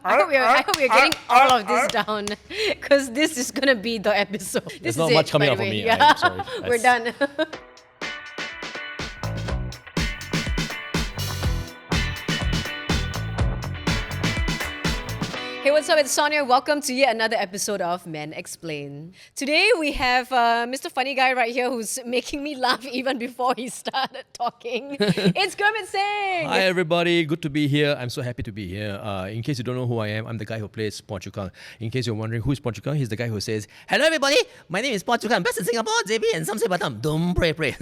I hope you're getting all of this down, because this is gonna be the episode. There's This not is much it, coming by out the for way. me. I'm sorry. We're done. Hey, what's up? It's Sonia. Welcome to yet another episode of Men Explain. Today we have Mr. Funny Guy right here who's making me laugh even before he started talking. It's Gurmit Singh! Hi everybody, good to be here. I'm so happy to be here. In case you don't know who I am, I'm the guy who plays Portugal. In case you're wondering who's Portugal, he's the guy who says, "Hello everybody, my name is Portugal. I'm best in Singapore, JB, and some say Batam. Dum pray pray."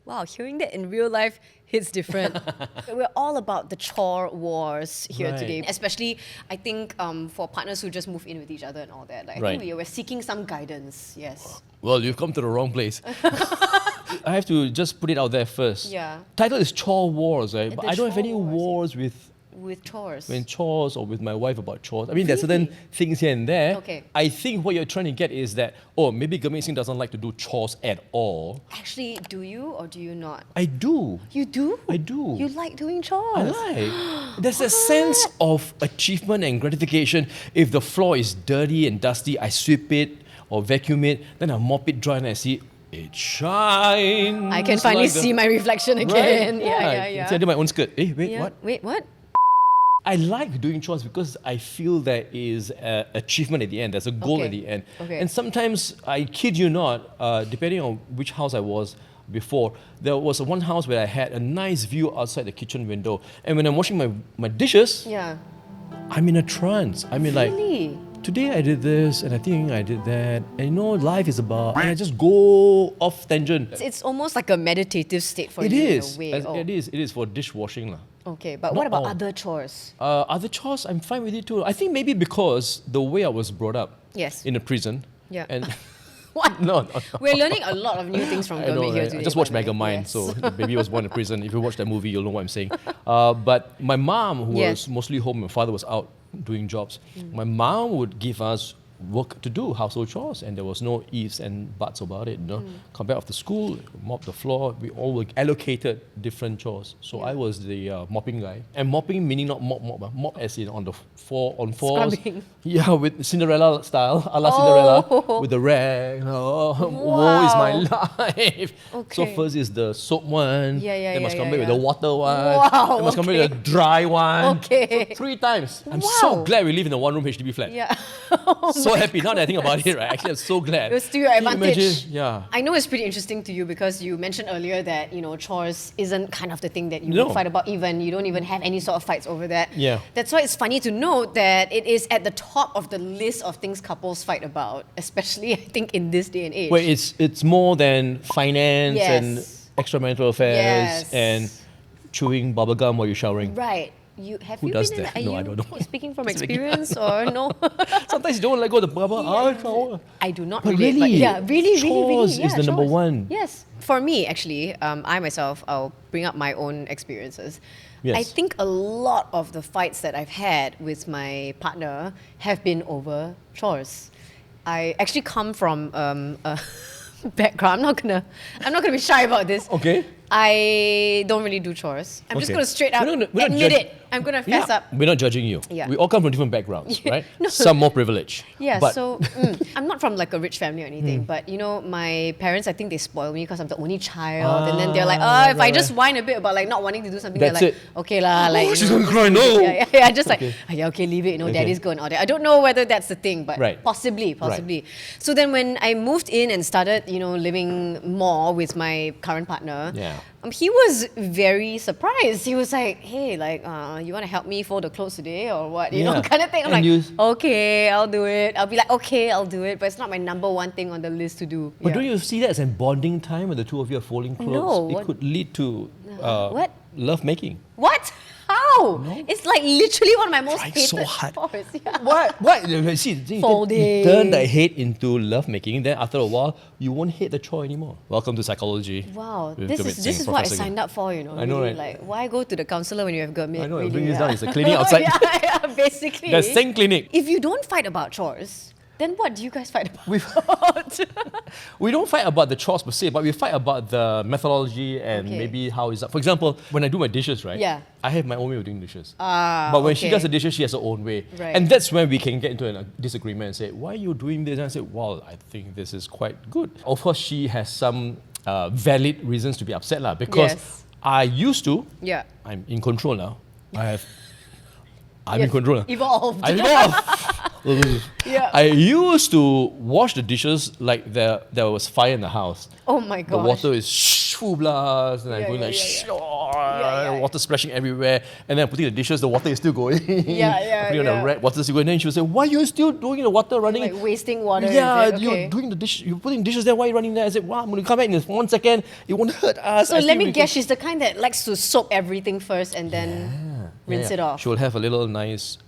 Wow, hearing that in real life hits different. We're all about the chore wars here Right. today, especially I think for partners who just move in with each other and all that. Like, I Right. think we're seeking some guidance. Yes. Well, you've come to the wrong place. I have to just put it out there first. Yeah. Title is Chore Wars, right? But The I don't have any chore wars, wars With chores. with chores or with my wife about chores. I mean, there's certain things here and there. Okay. I think what you're trying to get is that, maybe Gurmit Singh doesn't like to do chores at all. Actually, do you or do you not? I do. You do? I do. You like doing chores? I like. There's a sense of achievement and gratification. If the floor is dirty and dusty, I sweep it or vacuum it, then I mop it dry and I see it shines. I can finally like the- see my reflection again. Right? Yeah. See, I did my own skirt. Wait, Yeah. what? Wait, what? I like doing chores because I feel there is an achievement at the end. There's a goal Okay. at the end. Okay. And sometimes, I kid you not, depending on which house I was before, there was one house where I had a nice view outside the kitchen window. And when I'm washing my dishes, Yeah. I'm in a trance. I mean, like, Really? today I did this and I think I did that. And life is about, and I just go off tangent. It's almost like a meditative state for It you is. in a way. Oh. It is for dishwashing. Okay, but Not what about all. other chores? Other chores, I'm fine with it too. I think maybe because the way I was brought up Yes. in a prison. Yeah. And What? no. We're learning a lot of new things from I know, Gurmit here right? today. I just watched by the way. Megamind, Yes. so the baby was born in prison. If you watch that movie, you'll know what I'm saying. But my mom, who Yes. was mostly home, my father was out doing jobs. My mom would give us work to do, household chores, and there was no ifs and buts about it. Come back after school, mop the floor. We all were allocated different chores. So I was the mopping guy, and mopping meaning not mop as in on the fours. Scrubbing. Yeah, with Cinderella style, a la Cinderella, Oh. with the rag. Woe is my life. So Okay. first is the soap one. Yeah, Then must yeah, come back with yeah. the water one. Wow, Then must come back okay. with the dry one. Okay. So 3 times. I'm so Wow. glad we live in a one-room HDB flat. Yeah. So happy now that I think about it, right? Actually, I'm so glad. It was to your Can you advantage. imagine? Yeah. I know it's pretty interesting to you because you mentioned earlier that, chores isn't kind of the thing that you No. would fight about even. You don't even have any sort of fights over that. Yeah. That's why it's funny to note that it is at the top of the list of things couples fight about, especially, I think, in this day and age. Where it's more than finance and Yes. extramarital affairs Yes. and chewing bubblegum while you're showering. Right. Have Who you does been that? in No, are I you don't know. speaking from experience or no? Sometimes you don't let go of the bubble. Shower. I do not But relate, but really, yeah, really. chores Yeah, is the number chores. one. Yes. For me, actually, I myself, I'll bring up my own experiences. Yes. I think a lot of the fights that I've had with my partner have been over chores. I actually come from a background. I'm not gonna be shy about this. Okay. I don't really do chores. I'm just Okay. gonna straight up We're not admit judge- it. I'm gonna fess Yeah, up. we're not judging you. Yeah. We all come from different backgrounds, Yeah. right? No. Some more privileged. Yeah, But so I'm not from like a rich family or anything, but my parents, I think they spoil me because I'm the only child, and then they're like, if I just whine a bit about like not wanting to do something, That's they're like, it. okay lah, like she's gonna cry, no. yeah, just like, Okay. okay, leave it, Okay. daddy's going out there. I don't know whether that's the thing, but Right. possibly. So then when I moved in and started, living more with my current partner, Yeah. he was very surprised. He was like, hey, like, you want to help me fold the clothes today or what? You know, Yeah. kind of thing. I'm And like, you- okay, I'll do it. I'll be like, okay, I'll do it. But it's not my number one thing on the list to do. But Yeah. don't you see that as a bonding time when the two of you are folding clothes? No, It what- could lead to What? love making. What? How? No. It's like literally one of my most Trying hated so hard. chores. Yeah. What? See, you Folding. turn the hate into love making. Then after a while, you won't hate the chore anymore. Welcome to psychology. Wow, with this Gurmit is Singh, what I Professor signed up for, I know, really. right? Like, why go to the counselor when you have Gurmit? I know, really, bring this yeah. down. It's a clinic outside. yeah, basically. The same clinic. If you don't fight about chores, Then what do you guys fight about? We don't fight about the chores per se, but we fight about the methodology and Okay. maybe how is that. For example, when I do my dishes, right? Yeah. I have my own way of doing dishes. But When she does the dishes, she has her own way. Right. And that's when we can get into a disagreement and say, why are you doing this? And I say, well, I think this is quite good. Of course, she has some valid reasons to be upset lah, because Yes. I used to, Yeah. I'm in control now. I'm in You've control now. Evolved. I evolved. Yeah. I used to wash the dishes like there was fire in the house. Oh my The gosh. water is full blast, and I'm Yeah, going yeah, like, yeah, yeah. water splashing everywhere. And then I'm putting the dishes, the water is still going. Yeah, Putting on yeah. the red, water is still going. Then she would say, why are you still doing the water running? Like wasting water. Yeah, is it? you're Okay. doing the dish. You're putting dishes there. Why are you running there? I said, "Wow, I'm going to come back in 1 second. It won't hurt us." So I let still me making- guess, she's the kind that likes to soak everything first and then rinse it off. She will have a little nice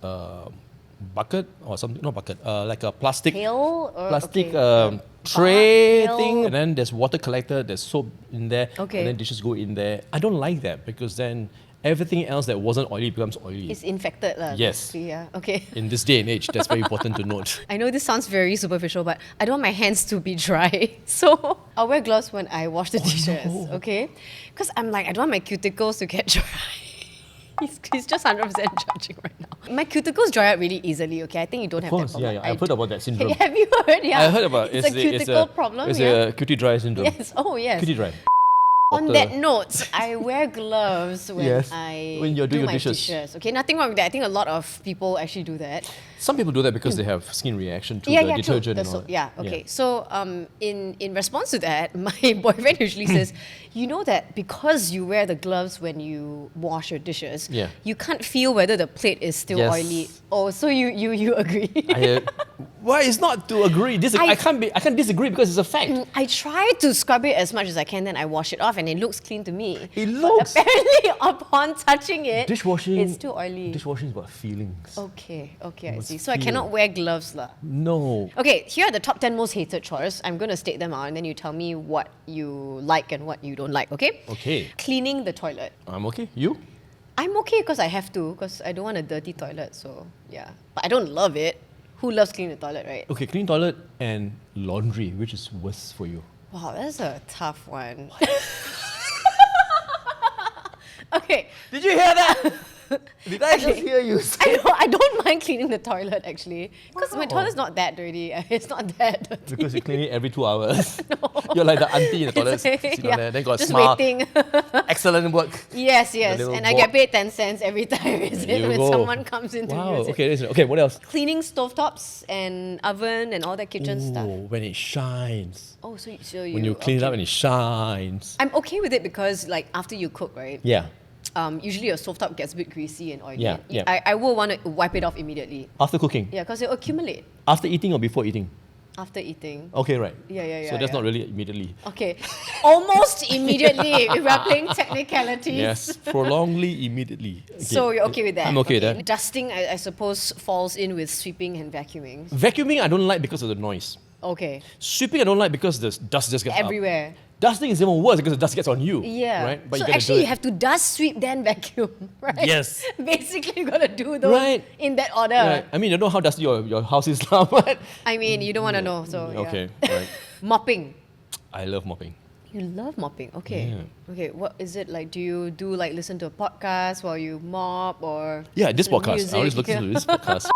bucket or something, not bucket, like a plastic Pail or plastic okay. tray Pail. thing, and then there's water collector, there's soap in there, Okay. and then dishes go in there. I don't like that because then everything else that wasn't oily becomes oily. It's infected. Yes. basically, yeah. Okay. In this day and age, that's very important to note. I know this sounds very superficial, but I don't want my hands to be dry. So I'll wear gloves when I wash the dishes, okay? Because I'm like, I don't want my cuticles to get dry. He's just 100% judging right now. My cuticles dry out really easily, okay? I think you don't Of have course, that yeah, problem. I've heard about that syndrome. Have you heard? Yeah. I heard about it's a cuticle problem. It's yeah. a cutie dry syndrome. Yes. Oh, yes. Cutie dry. On Water. that note, I wear gloves when Yes, I when you're doing do your my dishes. Okay, nothing wrong with that. I think a lot of people actually do that. Some people do that because they have skin reaction to the True. detergent The and all soap, that. yeah, okay. So in response to that, my boyfriend usually says, you know that because you wear the gloves when you wash your dishes, Yeah. you can't feel whether the plate is still Yes. oily. Oh, so you agree? Why it's not to agree? I can't disagree because it's a fact. I try to scrub it as much as I can, then I wash it off and it looks clean to me. It But looks- apparently upon touching it, Dishwashing. it's too oily. Dishwashing is about feelings. Okay, I must see. So I feel. cannot wear gloves lah. No. Okay, here are the top 10 most hated chores. I'm going to state them out and then you tell me what you like and what you don't like, okay? Okay. Cleaning the toilet. I'm okay. You? I'm okay because I have to, because I don't want a dirty toilet, so yeah. But I don't love it. Who loves cleaning the toilet, right? Okay, clean toilet and laundry, which is worse for you? Wow, that's a tough one. Okay. Did you hear that? Did I just hear you say? I don't mind cleaning the toilet actually. Because my Wow. toilet's not that dirty. It's not that dirty. Because you clean it every 2 hours. You're like the auntie in the toilet, sit on there, then got a just smile. waiting. Excellent work. Yes, little and I board. get paid 10 cents every time, is it? You When go. someone comes in to Wow. use it. Okay, okay. What else? Cleaning stovetops and oven and all that kitchen stuff. Oh, when it shines. Oh, so you When you clean it okay. up and it shines. I'm okay with it because like after you cook, right? Yeah. Usually your stovetop gets a bit greasy and oily. Yeah, yeah. I will want to wipe it off immediately. After cooking. Yeah, because it'll accumulate After eating or before eating? after eating. Okay, right. Yeah. So that's not really immediately. Okay, almost immediately if we're playing technicalities. Yes, prolongly, immediately. Okay. So you're okay with that? I'm okay with that. Dusting, I suppose, falls in with sweeping and vacuuming. Vacuuming, I don't like because of the noise. Okay, Sweeping, I don't like because the dust just gets up. everywhere. Dusting is even worse because the dust gets on you. Yeah. Right? So gotta actually, do you it. have to dust, sweep, then vacuum, right? Yes. Basically, you gotta do those Right. in that order. Right. I mean, I don't know how dusty your house is now, but. I mean, you don't want to know, so yeah. Okay, right. Mopping. I love mopping. You love mopping, okay. Yeah. Okay, what is it like? Do you do like listen to a podcast while you mop or Yeah, this listen to podcast. I always music? listen to this podcast.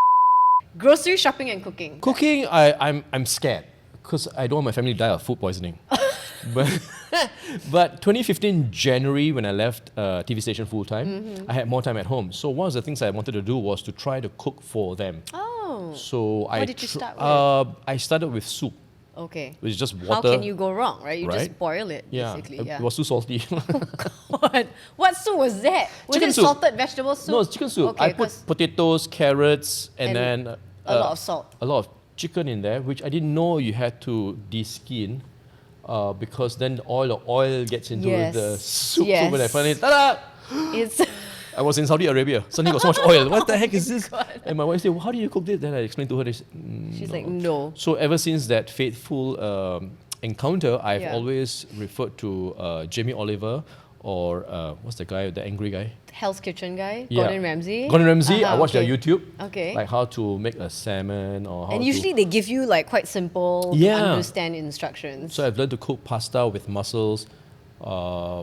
Grocery shopping and cooking. Cooking, I'm scared because I don't want my family to die of food poisoning. but 2015 January when I left TV station full time, I had more time at home. So one of the things I wanted to do was to try to cook for them. Oh, So What did you start I started with soup, okay. which is just water. How can you go wrong, right? You just right? boil it, Yeah, basically. it Yeah. was too salty. What soup was that? Was Chicken it soup. salted vegetable soup? No, it's chicken soup. Okay, I put 'cause potatoes, carrots, and And then a lot of salt. a lot of chicken in there, which I didn't know you had to de-skin. Because then the oil gets into Yes. the soup. Yes. So when I finally, ta-da! It's I was in Saudi Arabia. Suddenly got so much oil. What the heck is this? God. And my wife said, well, how do you cook this? Then I explained to her. She's like, no. So ever since that fateful encounter, I've Yeah. always referred to Jamie Oliver or what's the guy, the angry guy? Hell's Kitchen guy, Yeah. Gordon Ramsay. Gordon Ramsay. I Uh-huh, watch their okay. YouTube. Okay. Like how to make a salmon or how And to. usually they give you like quite simple, to Yeah. understand instructions. So I've learned to cook pasta with mussels,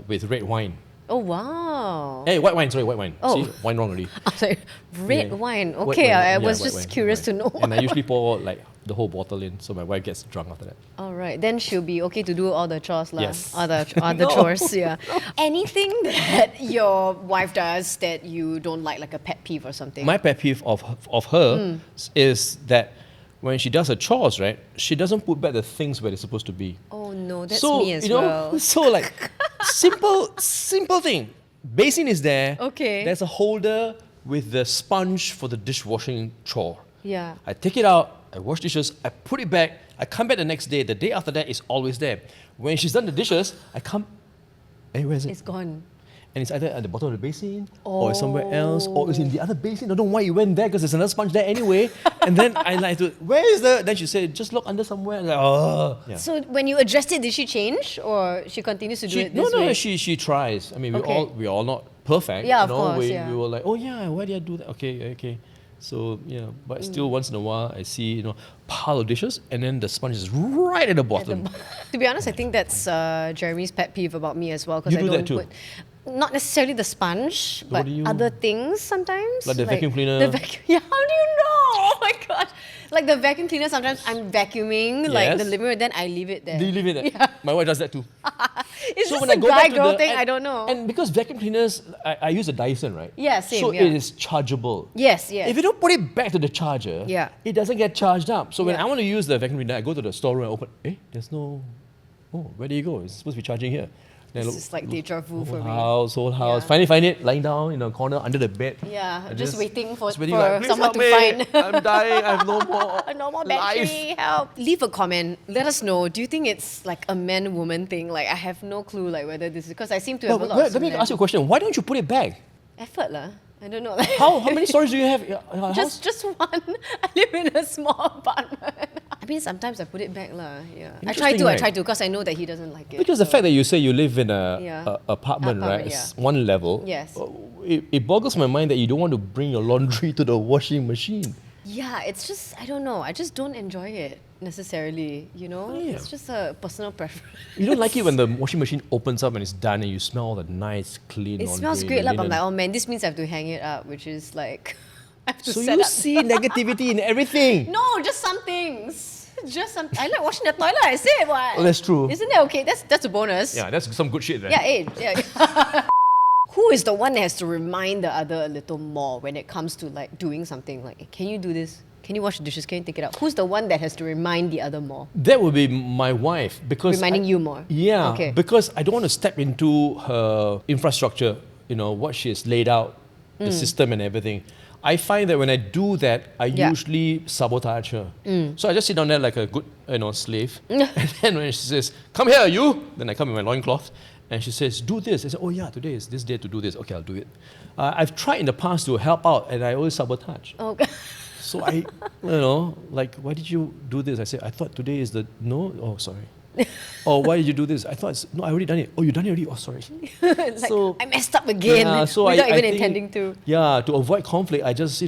with red wine. Oh wow! Hey, white wine. Sorry, white wine. Oh. See, wine wrong already. I was like, red Yeah. wine. White Okay, wine, I yeah, was white just wine, curious white to know. wine. And I usually pour like the whole bottle in, so my wife gets drunk after that. All right, then she'll be okay to do all the chores, lah. Yes. All the No. chores, yeah. Anything that your wife does that you don't like a pet peeve or something. My pet peeve of her is that when she does her chores, right, she doesn't put back the things where they're supposed to be. Oh no, that's so me as you know, well. so like simple thing. Basin is there. Okay. There's a holder with the sponge for the dishwashing chore. Yeah. I take it out, I wash dishes, I put it back, I come back the next day. The day after that is always there. When she's done the dishes, I come, hey, where is it? It's gone. And it's either at the bottom of the basin, or it's somewhere else, or it's in the other basin. I don't know why you went there, because there's another sponge there anyway. And then I like to, where is the? Then she said, just look under somewhere. I'm like, oh. Yeah. So when you addressed it, did she change or she continues to do it this way? She tries. I mean, Okay. we're all not perfect. Yeah, you of know? course, We yeah. were like, oh yeah, why did I do that? Okay. So yeah, but still once in a while I see pile of dishes and then the sponge is right at the bottom. To be honest, I think that's Jeremy's pet peeve about me as well, because You I do don't that too? put not necessarily the sponge, What but do you- other things sometimes. Like the vacuum cleaner? The vacuum. Yeah, how do you know? Oh my gosh! Like the vacuum cleaner. Sometimes I'm vacuuming like the Yes. living room, then I leave it there. Do you leave it there? Yeah. My wife does that too. It's So just when I a go back to guy-girl the- thing. and- I don't know. And because vacuum cleaners, I use a Dyson, right? Yeah, same, So yeah. it is chargeable. Yes. If you don't put it back to the charger, Yeah. it doesn't get charged up. So when Yeah. I want to use the vacuum cleaner, I go to the storeroom and open. There's no. Oh, where do you go? It's supposed to be charging here. Then I It's just like deja vu for me. Whole house. Yeah. Finally find it lying down in a corner under the bed. Yeah, I just waiting for just waiting like, "Please someone help to me. find. I'm dying. I have no more. No more life." battery, help. Leave a comment. Let us know. Do you think it's like a man-woman thing? Like, I have no clue like whether this is, because I seem to have a lot of Let me ask you a question. Why don't you put it back? effort lah. I don't know. How many stories do you have in your house? Just one. I live in a small apartment. I mean, sometimes I put it back lah. Yeah, I try Interesting, to, because I know that he doesn't like it. Because the so- fact that you say you live in Yeah. a apartment, right? Apartment, It's one level. Yes. It boggles my mind that you don't want to bring your laundry to the washing machine. Yeah, it's just, I don't know. I just don't enjoy it necessarily. You know, Oh, yeah. it's just a personal preference. You don't like it when the washing machine opens up and it's done and you smell all the nice, clean It laundry. smells great, the lah. But I'm linen. like, oh man, this means I have to hang it up, which is like, I have to So set you up. see negativity in everything. No, just some things. Just some. I like washing the toilet. I said what? Oh, that's true. Isn't that okay? That's a bonus. Yeah, that's some good shit there. Yeah. Yeah. Who is the one that has to remind the other a little more when it comes to like doing something? Like, can you do this? Can you wash the dishes? Can you take it out? Who's the one that has to remind the other more? That would be my wife because Reminding you more. Yeah, Okay. because I don't want to step into her infrastructure. What she has laid out, the system and everything. I find that when I do that, I Yeah. usually sabotage her. So I just sit down there like a good, slave. And then when she says, "Come here, you," then I come in my loincloth. And she says, "Do this." I say, "Oh yeah, today is this day to do this. Okay, I'll do it." I've tried in the past to help out, and I always sabotage. Oh. So like, why did you do this? I said, I thought today is the, no? Oh, sorry. Oh, why did you do this? I thought, no, I already done it. Oh, you done it already? Oh, sorry. It's like, So- I messed up again so without I even think, intending to. Yeah, to avoid conflict, I just,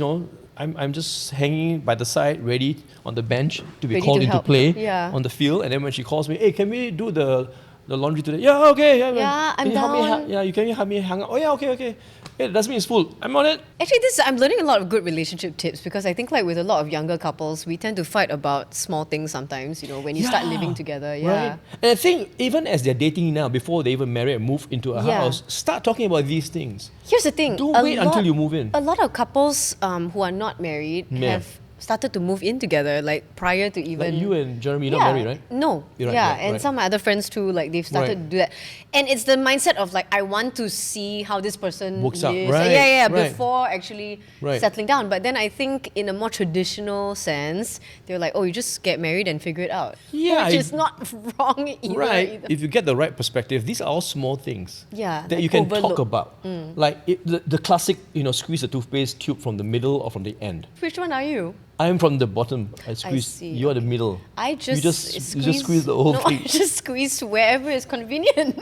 I'm just hanging by the side, ready on the bench to be Ready called to into help. play Yeah. on the field. And then when she calls me, "Hey, can we do the laundry today?" "Yeah, okay. Yeah, Yeah, can I'm you help me down. yeah, you can you help me hang up?" "Oh, yeah, okay. Hey, the dustbin is full. I'm on it." Actually, I'm learning a lot of good relationship tips, because I think like with a lot of younger couples, we tend to fight about small things sometimes, when you start Yeah, living together. Yeah. Right? And I think even as they're dating now, before they even marry and move into a Yeah. house, start talking about these things. Here's the thing. Don't a wait until you move in. A lot of couples who are not married Yeah. have started to move in together, like prior to even. Like you and Jeremy, not Yeah. married, right? No. You're right, yeah, right, and right. some of my other friends too, like they've started Right. to do that. And it's the mindset of like, I want to see how this person Works lives. out. Right, Yeah, right. before actually Right. settling down. But then I think in a more traditional sense, they're like, oh, you just get married and figure it out. Yeah, Which I- is not wrong either. Right. either. If you get the right perspective, these are all small things Yeah, that like you can talk overlook. about. Like the classic, squeeze the toothpaste tube from the middle or from the end. Which one are you? I'm from the bottom. I squeeze. see. You're the middle. I you just squeeze the whole no, thing. I just squeeze wherever is convenient.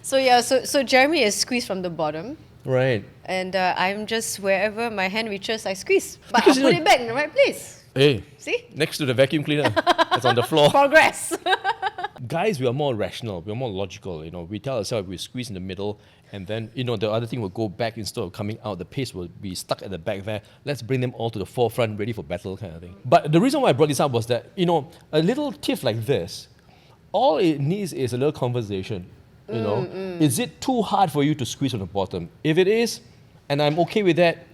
So Jeremy is squeezed from the bottom. Right. And I'm just wherever my hand reaches, I squeeze. But Because, I'll put it back in the right place. Hey, See? next to the vacuum cleaner that's on the floor. Progress. Guys, we are more rational, we are more logical. We tell ourselves we squeeze in the middle, and then the other thing will go back instead of coming out. The paste will be stuck at the back there. Let's bring them all to the forefront, ready for battle, kind of thing. But the reason why I brought this up was that a little tiff like this, all it needs is a little conversation. Is it too hard for you to squeeze on the bottom? If it is, and I'm okay with that,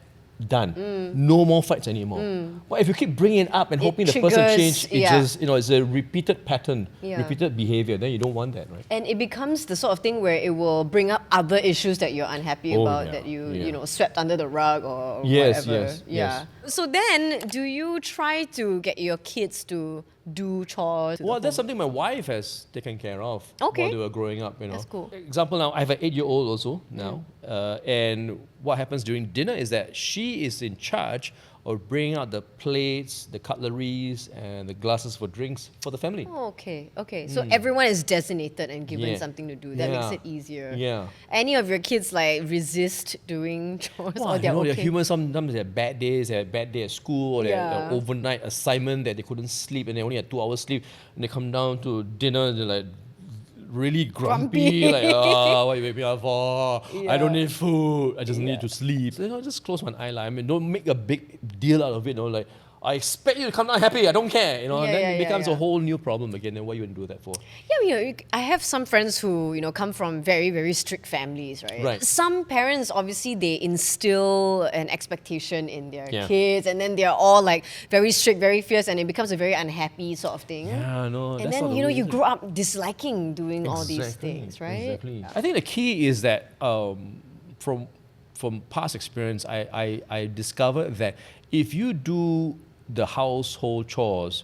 done. No more fights anymore. But if you keep bringing it up and hoping the person change, it's a repeated pattern, repeated behavior, then you don't want that, right? And it becomes the sort of thing where it will bring up other issues that you're unhappy about, that you swept under the rug or whatever. Yes. So then, do you try to get your kids to do chores? Well, that's something my wife has taken care of while they were growing up. That's cool. Example now, I have an 8-year-old also now, and what happens during dinner is that she is in charge of bringing out the plates, the cutleries, and the glasses for drinks for the family. Oh, okay. So everyone is designated and given something to do. That makes it easier. Yeah. Any of your kids resist doing chores, or they're okay? They're human. Sometimes they have bad days. They have a bad day at school, or they have an overnight assignment that they couldn't sleep and they only had 2 hours sleep. And they come down to dinner and they're like really grumpy. Like, what you wake me up for? I don't need food. I just need to sleep. So, just close one eye. I mean, don't make a big deal out of it. Like, I expect you to come down happy. I don't care. Then it becomes a whole new problem again. Then what you want to do that for? Yeah, I have some friends who come from very, very strict families, right? Right. Some parents obviously they instill an expectation in their kids, and then they're all very strict, very fierce, and it becomes a very unhappy sort of thing. Yeah, no. And then you grow up disliking doing all these things, right? Exactly. I think the key is that from past experience, I discovered that if you do the household chores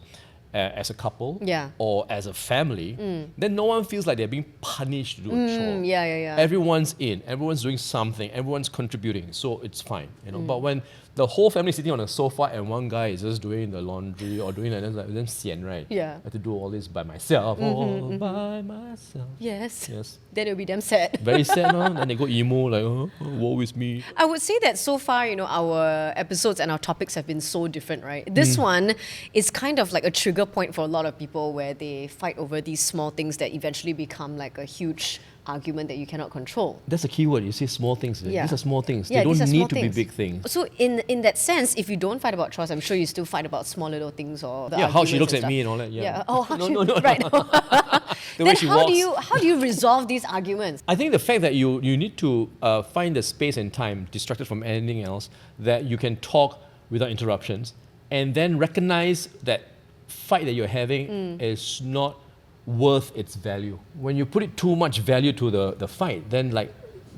as a couple or as a family, then no one feels like they're being punished to do a chore. Everyone's in, everyone's doing something, everyone's contributing, so it's fine. But when the whole family is sitting on a sofa and one guy is just doing the laundry or doing that, then it's like sian, right? Yeah. I have to do all this by myself, all by myself. Yes. Then it'll be damn sad. Very sad, no? Then they go emo, like, woe is me. I would say that so far, our episodes and our topics have been so different, right? This one is kind of like a trigger point for a lot of people where they fight over these small things that eventually become like a huge argument that you cannot control. That's a key word. You say small things. These are small things. Yeah, they don't these are need small to things. be big things. So in that sense, if you don't fight about chores, I'm sure you still fight about small little things or the how she looks and at me stuff. and all that. Yeah. Oh, how no, she, no, no, right. The way Then she how walks. do you resolve these arguments? I think the fact that you need to find the space and time, distracted from anything else, that you can talk without interruptions, and then recognize that fight that you're having is not worth its value. When you put it too much value to the fight, then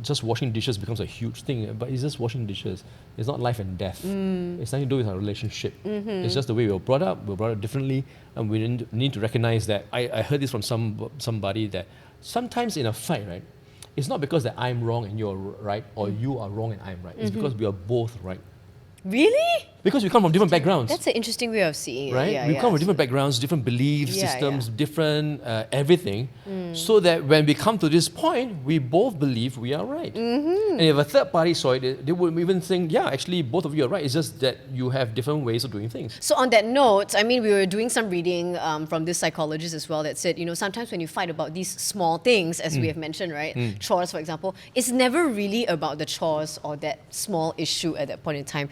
just washing dishes becomes a huge thing. But it's just washing dishes. It's not life and death. It's nothing to do with our relationship. It's just the way we were brought up. We were brought up differently, and we need to recognize that. I heard this from somebody that sometimes in a fight, right, it's not because that I'm wrong and you're right, or you are wrong and I'm right. It's because we are both right. Really? Because we come from different backgrounds. That's an interesting way of seeing it. Right? We come from different backgrounds, different belief systems, different everything, so that when we come to this point, we both believe we are right. And if a third party saw it, they would even think, actually, both of you are right. It's just that you have different ways of doing things. So on that note, we were doing some reading from this psychologist as well that said, sometimes when you fight about these small things, as we have mentioned, right? Chores, for example, it's never really about the chores or that small issue at that point in time.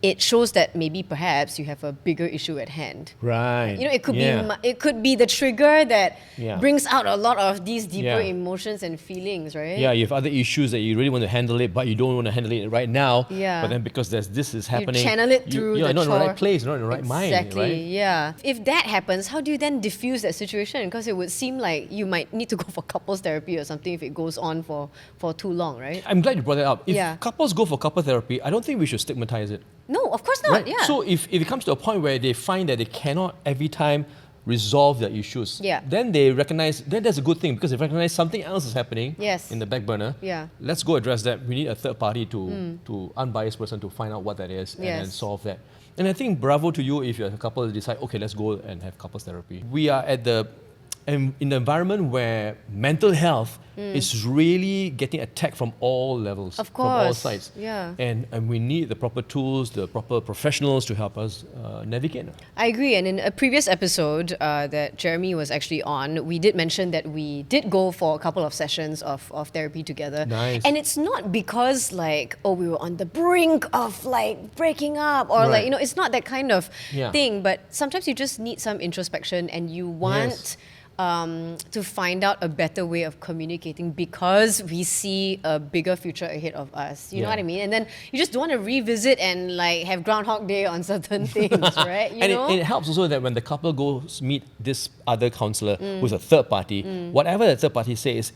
It shows that maybe perhaps you have a bigger issue at hand. Right. It could be the trigger that brings out a lot of these deeper emotions and feelings, right? Yeah, you have other issues that you really want to handle it, but you don't want to handle it right now. Yeah. But then because this is happening, you channel it through the not chore. in the right place, not in the right mind, right? Exactly, yeah. If that happens, how do you then diffuse that situation? Because it would seem like you might need to go for couples therapy or something if it goes on for too long, right? I'm glad you brought that up. If couples go for couple therapy, I don't think we should stigmatize it. No, of course not. Right? Yeah. So if it comes to a point where they find that they cannot every time resolve their issues, then they recognize, then that's a good thing because they recognize something else is happening in the back burner. Yeah. Let's go address that. We need a third party to unbiased person to find out what that is and then solve that. And I think bravo to you if you're a couple that decide, okay, let's go and have couples therapy. We are at the in an environment where mental health is really getting attacked from all levels, Of from all course. sides. Yeah. And we need the proper tools, the proper professionals to help us navigate. I agree. And in a previous episode that Jeremy was actually on, we did mention that we did go for a couple of sessions of therapy together. Nice. And it's not because like, oh, we were on the brink of like breaking up or like, Right. you know, it's not that kind of Yeah. thing. But sometimes you just need some introspection and you want Yes. to find out a better way of communicating because we see a bigger future ahead of us. You know Yeah. what I mean? And then you just don't want to revisit and like have Groundhog Day on certain things, right? You And know? it helps also that when the couple goes meet this other counselor who's a third party, whatever the third party says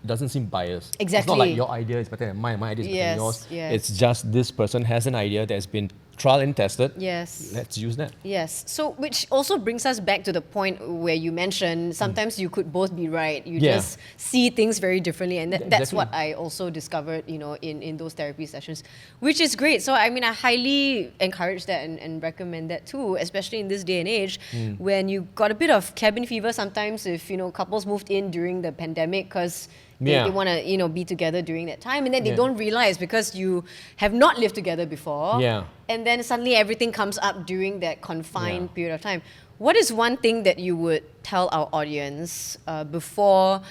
doesn't seem biased. It's not Exactly. like your idea is better than mine, my idea is better than Yes, yours. yes. It's just this person has an idea that's been trial and tested. Yes. Let's use that. Yes. So, which also brings us back to the point where you mentioned sometimes you could both be right. You Yeah. just see things very differently, and that's Exactly. what I also discovered, you know, in those therapy sessions, which is great. So, I mean, I highly encourage that and recommend that too, especially in this day and age when you got a bit of cabin fever. Sometimes, if you know couples moved in during the pandemic because they Yeah. want to, you know, be together during that time, and then they Yeah. don't realize because you have not lived together before. Yeah. And then suddenly everything comes up during that confined Yeah. period of time. What is one thing that you would tell our audience before,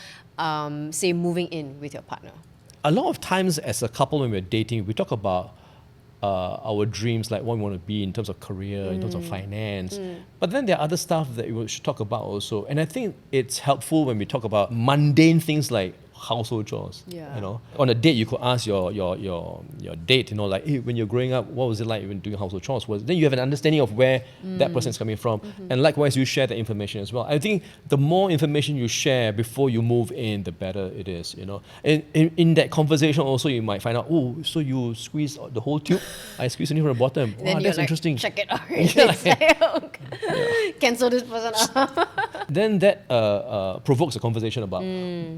say, moving in with your partner? A lot of times as a couple when we're dating, we talk about our dreams, like what we want to be in terms of career, in terms of finance. But then there are other stuff that we should talk about also. And I think it's helpful when we talk about mundane things like household chores. Yeah. You know, on a date you could ask your date, you know, like, hey, when you're growing up, what was it like when doing household chores? Then you have an understanding of where that person is coming from, and likewise you share that information as well. I think the more information you share before you move in, the better it is. You know, and in that conversation also you might find out, oh, so you squeeze the whole tube? I squeeze only from the bottom. Then Wow, you're that's like, interesting. check it out. It's like, okay. Cancel this person out. Then that provokes a conversation about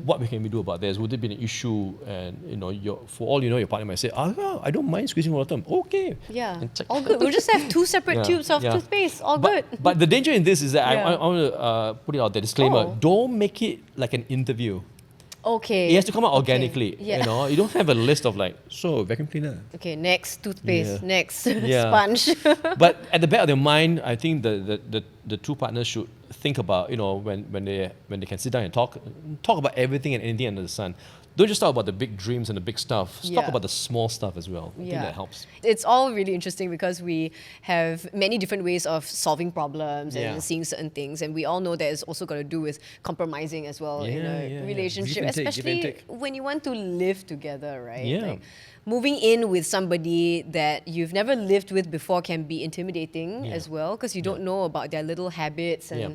what we can do about this. Would it be an issue? And you know, for all you know, your partner might say, I don't mind squeezing from the bottom. Okay. Yeah, And check. all good. We'll just have two separate Yeah, tubes of yeah. toothpaste. All good. But the danger in this is that Yeah. I want to put it out there, disclaimer, Oh. don't make it like an interview. Okay. It has to come out Okay. organically. Yeah. You know, you don't have a list of like, so vacuum cleaner. Okay, next toothpaste, Yeah. next Yeah. sponge. But at the back of their mind, I think the two partners should think about, you know, when they can sit down and talk about everything and anything under the sun. Don't just talk about the big dreams and the big stuff. Just talk Yeah. about the small stuff as well. I think that helps. It's all really interesting because we have many different ways of solving problems and Yeah. seeing certain things, and we all know that it's also got to do with compromising as well in Yeah, a yeah. relationship, Give and take, give and especially take. when you want to live together, right? Yeah. Like, moving in with somebody that you've never lived with before can be intimidating Yeah. as well because you don't know about their little habits and Yeah.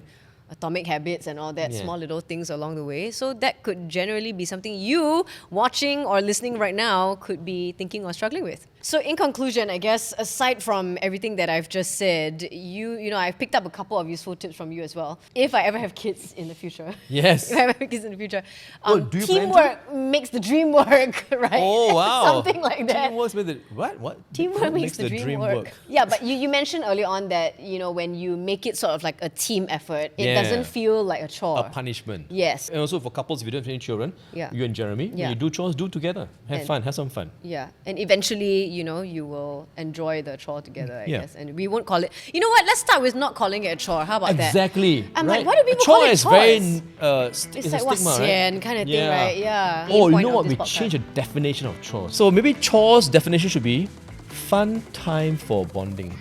atomic habits and all that, Yeah. small little things along the way. So that could generally be something you watching or listening right now could be thinking or struggling with. So in conclusion, I guess aside from everything that I've just said, you know, I've picked up a couple of useful tips from you as well. If I ever have kids in the future. Yes. If I ever have kids in the future. Oh, do you plan to? Teamwork makes the dream work, right? Oh, wow. Something like that. Teamwork with what? Teamwork makes the dream work. Yeah, but you mentioned earlier on that, you know, when you make it sort of like a team effort, it Yeah. doesn't feel like a chore. A punishment. Yes. And also for couples, if you don't have any children, Yeah. you and Jeremy, Yeah. when you do chores, do together. Have some fun. Yeah, and eventually, you know, you will enjoy the chore together, I Yeah. guess. And we won't call it. You know what? Let's start with not calling it a chore. How about that? Exactly. I'm right? like, why do people a chore call it is very chores? it's like a what stigma, sian right? kind of thing, right? Yeah. Oh, Main you point know of what? this We podcast. change the definition of chores. So maybe chores definition should be fun time for bonding.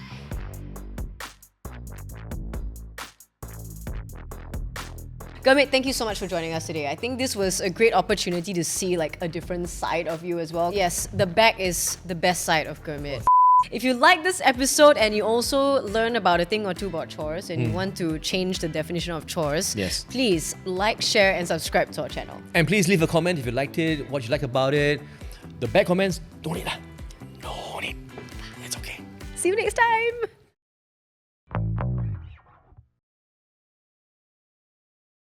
Gurmit, thank you so much for joining us today. I think this was a great opportunity to see like a different side of you as well. Yes, the back is the best side of Gurmit. If you like this episode and you also learn about a thing or two about chores and you want to change the definition of chores, Yes. please like, share and subscribe to our channel. And please leave a comment if you liked it, what you like about it. The bad comments, don't need that. No need. It's okay. See you next time!